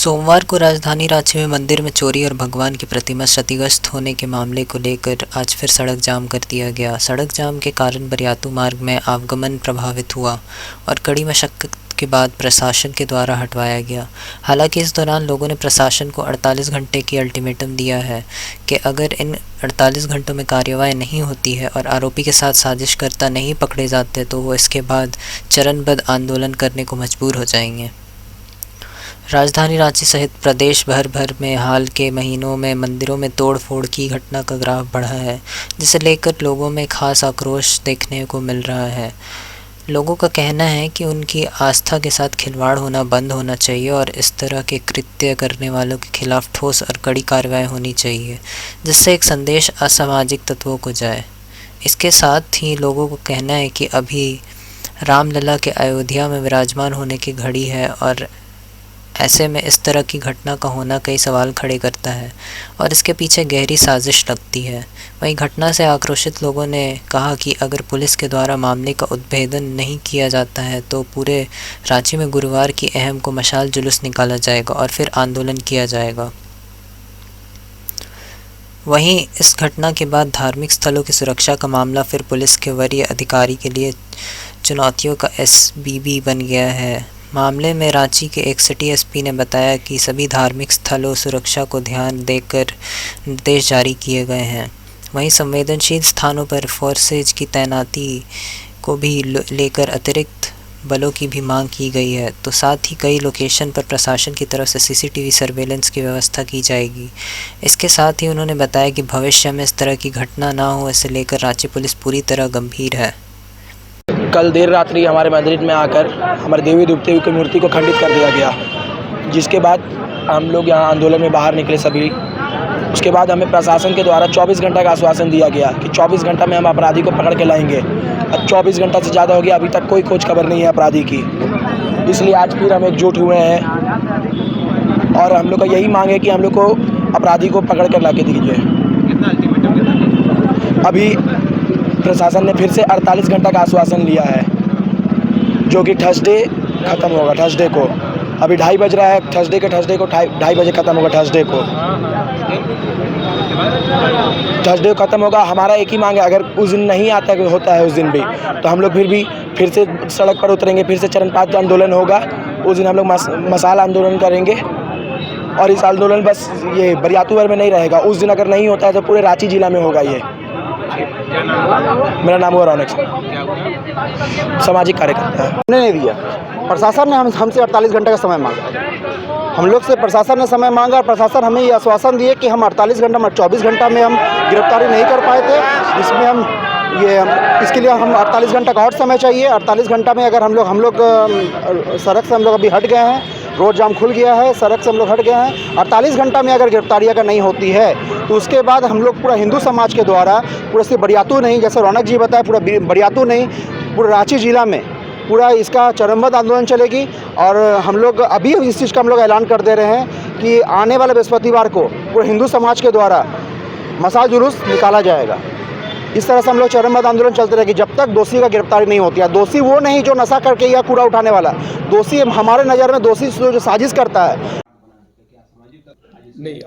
सोमवार को राजधानी रांची में मंदिर में चोरी और भगवान की प्रतिमा क्षतिग्रस्त होने के मामले को लेकर आज फिर सड़क जाम कर दिया गया। सड़क जाम के कारण बरियातू मार्ग में आवागमन प्रभावित हुआ और कड़ी मशक्कत के बाद प्रशासन के द्वारा हटवाया गया। हालांकि इस दौरान लोगों ने प्रशासन को 48 घंटे की अल्टीमेटम दिया है कि अगर इन 48 घंटों में कार्रवाई नहीं होती है और आरोपी के साथ साजिशकर्ता नहीं पकड़े जाते तो वो इसके बाद चरणबद्ध आंदोलन करने को मजबूर हो जाएंगे। राजधानी रांची सहित प्रदेश भर में हाल के महीनों में मंदिरों में तोड़-फोड़ की घटना का ग्राफ बढ़ा है, जिसे लेकर लोगों में खास आक्रोश देखने को मिल रहा है। लोगों का कहना है कि उनकी आस्था के साथ खिलवाड़ होना बंद होना चाहिए और इस तरह के कृत्य करने वालों के खिलाफ ठोस और कड़ी कार्रवाई होनी चाहिए, जिससे एक संदेश असामाजिक तत्वों को जाए। इसके साथ ही लोगों को कहना है कि अभी रामलला के अयोध्या में विराजमान होने की घड़ी है और ऐसे में इस तरह की घटना का होना कई सवाल खड़े करता है और इसके पीछे गहरी साजिश लगती है। वहीं घटना से आक्रोशित लोगों ने कहा कि अगर पुलिस के द्वारा मामले का उद्भेदन नहीं किया जाता है तो पूरे रांची में गुरुवार की अहम को मशाल जुलूस निकाला जाएगा और फिर आंदोलन किया जाएगा। वहीं इस घटना के बाद धार्मिक स्थलों की सुरक्षा का मामला फिर पुलिस के वरीय अधिकारी के लिए चुनौतियों का एसबीबी बन गया है। मामले में रांची के एक सिटी एसपी ने बताया कि सभी धार्मिक स्थलों सुरक्षा को ध्यान देकर निर्देश जारी किए गए हैं। वहीं संवेदनशील स्थानों पर फोर्सेज की तैनाती को भी लेकर अतिरिक्त बलों की भी मांग की गई है। तो साथ ही कई लोकेशन पर प्रशासन की तरफ से सीसीटीवी सर्वेलेंस की व्यवस्था की जाएगी। इसके साथ ही उन्होंने बताया कि भविष्य में इस तरह की घटना ना हो, इसे लेकर रांची पुलिस पूरी तरह गंभीर है। कल देर रात्रि हमारे मंदिर में आकर हमारे देवी देवते की मूर्ति को खंडित कर दिया गया, जिसके बाद हम लोग यहाँ आंदोलन में बाहर निकले सभी। उसके बाद हमें प्रशासन के द्वारा 24 घंटा का आश्वासन दिया गया कि 24 घंटा में हम अपराधी को पकड़ के लाएंगे। अब 24 घंटा से ज़्यादा हो गया, अभी तक कोई खोज खबर नहीं है अपराधी की। इसलिए आज फिर हम एकजुट हुए हैं और हम लोग का यही मांग है कि हम लोग को अपराधी को पकड़ कर ला के दीजिए। अभी प्रशासन ने फिर से 48 घंटा का आश्वासन लिया है, जो कि थर्सडे ख़त्म होगा। थर्सडे को अभी 2:30 बज रहा है, थर्सडे को 2:30 बजे ख़त्म होगा। थर्सडे को ख़त्म होगा। हमारा एक ही मांग है, अगर उस दिन नहीं आता होता है उस दिन भी, तो हम लोग फिर से सड़क पर उतरेंगे, फिर से चरणपात आंदोलन होगा। उस दिन हम लोग मशाल आंदोलन करेंगे और इस आंदोलन बस ये बरियातू में नहीं रहेगा। उस दिन अगर नहीं होता है तो पूरे रांची जिला में होगा ये। मेरा नाम हुआ रौनक सिंह, सामाजिक कार्यकर्ता है। नहीं दिया प्रशासन ने हमसे 48 घंटे का समय मांगा। हम लोग से प्रशासन ने समय मांगा और प्रशासन हमें ये आश्वासन दिए कि हम 48 घंटा में 24 घंटा में हम गिरफ्तारी नहीं कर पाए थे, जिसमें इसके लिए हम 48 घंटा का और समय चाहिए। 48 घंटा में अगर हम लोग सड़क से हम लोग अभी हट गए हैं, रोड जाम खुल गया है, सड़क से हम लोग हट गए हैं। 48 घंटा में अगर गिरफ्तारी अगर नहीं होती है तो उसके बाद हम लोग पूरा हिंदू समाज के द्वारा पूरा सिर्फ बरियातू नहीं, जैसे रौनक जी बताया, पूरा बरियातू नहीं, पूरा रांची जिला में पूरा इसका चरणबद्ध आंदोलन चलेगी। और हम लोग अभी इस चीज़ का हम लोग ऐलान कर दे रहे हैं कि आने वाले बृहस्पतिवार को पूरे हिंदू समाज के द्वारा मशाल जुलूस निकाला जाएगा। इस तरह से हम लोग चरणबद्ध आंदोलन चलते रहेगी जब तक दोषी का गिरफ्तारी नहीं होती है। दोषी वो नहीं जो नशा करके या कूड़ा उठाने वाला, दोषी हमारे नज़र में दोषी जो साजिश करता है। नहीं,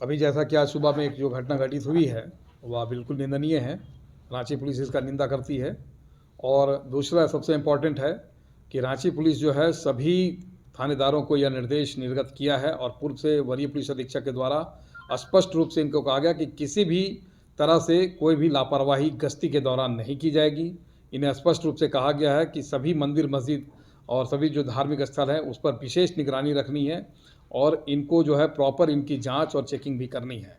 अभी जैसा कि आज सुबह में एक जो घटना घटित हुई है वह बिल्कुल निंदनीय है। रांची पुलिस इसका निंदा करती है। और दूसरा सबसे इम्पॉर्टेंट है कि रांची पुलिस जो है सभी थानेदारों को यह निर्देश निर्गत किया है और पूर्व से वरीय पुलिस अधीक्षक के द्वारा स्पष्ट रूप से इनको कहा गया कि किसी भी तरह से कोई भी लापरवाही गश्ती के दौरान नहीं की जाएगी। इन्हें स्पष्ट रूप से कहा गया है कि सभी मंदिर मस्जिद और सभी जो धार्मिक स्थल हैं उस पर विशेष निगरानी रखनी है और इनको जो है प्रॉपर इनकी जांच और चेकिंग भी करनी है।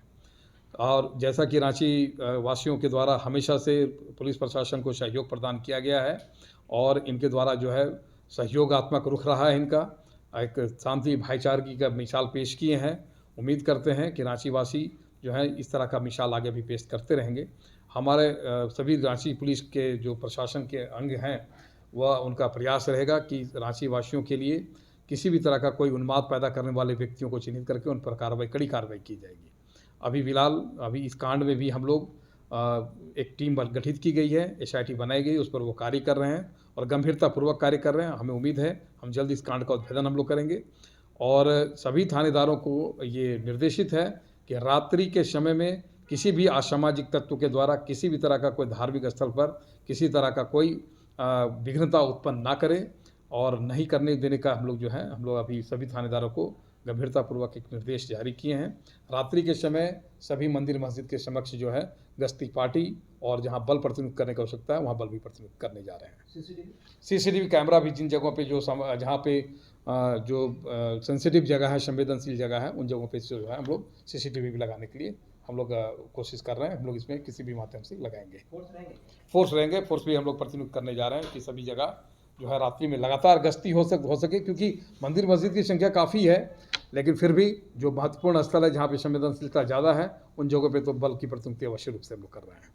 और जैसा कि रांची वासियों के द्वारा हमेशा से पुलिस प्रशासन को सहयोग प्रदान किया गया है और इनके द्वारा जो है सहयोगात्मक रुख रहा है, इनका एक शांति भाईचारगी का मिसाल पेश किए हैं। उम्मीद करते हैं कि रांची वासी जो है इस तरह का मिसाल आगे भी पेश करते रहेंगे। हमारे सभी रांची पुलिस के जो प्रशासन के अंग हैं वह उनका प्रयास रहेगा कि रांची वासियों के लिए किसी भी तरह का कोई उन्माद पैदा करने वाले व्यक्तियों को चिन्हित करके उन पर कड़ी कार्रवाई की जाएगी। अभी इस कांड में भी हम लोग एक टीम गठित की गई है, SIT बनाई गई, उस पर वो कार्य कर रहे हैं और गंभीरतापूर्वक कार्य कर रहे हैं। हमें उम्मीद है हम जल्द इस कांड का उद्भेदन हम लोग करेंगे और सभी थानेदारों को ये निर्देशित है कि रात्रि के समय में किसी भी असामाजिक तत्व के द्वारा किसी भी तरह का कोई धार्मिक स्थल पर किसी तरह का कोई विघ्नता उत्पन्न ना करें और नहीं करने देने का हम लोग अभी सभी थानेदारों को गंभीरतापूर्वक एक निर्देश जारी किए हैं। रात्रि के समय सभी मंदिर मस्जिद के समक्ष गश्ती पार्टी और जहां बल प्रतिनियुक्त करने की आवश्यकता है वहां बल भी प्रतिनियुक्त करने जा रहे हैं। सीसीटीवी कैमरा भी जिन जगहों पे जहाँ पे सेंसिटिव जगह है, संवेदनशील जगह है, उन जगहों पे हम लोग सीसीटीवी भी लगाने के लिए हम लोग कोशिश कर रहे हैं। हम लोग इसमें किसी भी माध्यम से लगाएंगे, फोर्स भी हम लोग प्रतिनियुक्त करने जा रहे हैं कि सभी जगह रात्रि में लगातार गश्ती हो सके, क्योंकि मंदिर मस्जिद की संख्या काफ़ी है, लेकिन फिर भी जो महत्वपूर्ण स्थल है जहाँ पे संवेदनशीलता ज़्यादा है उन जगहों पे तो बल की प्रतिनियुक्ति अवश्य रूप से हम लोग कर रहे हैं।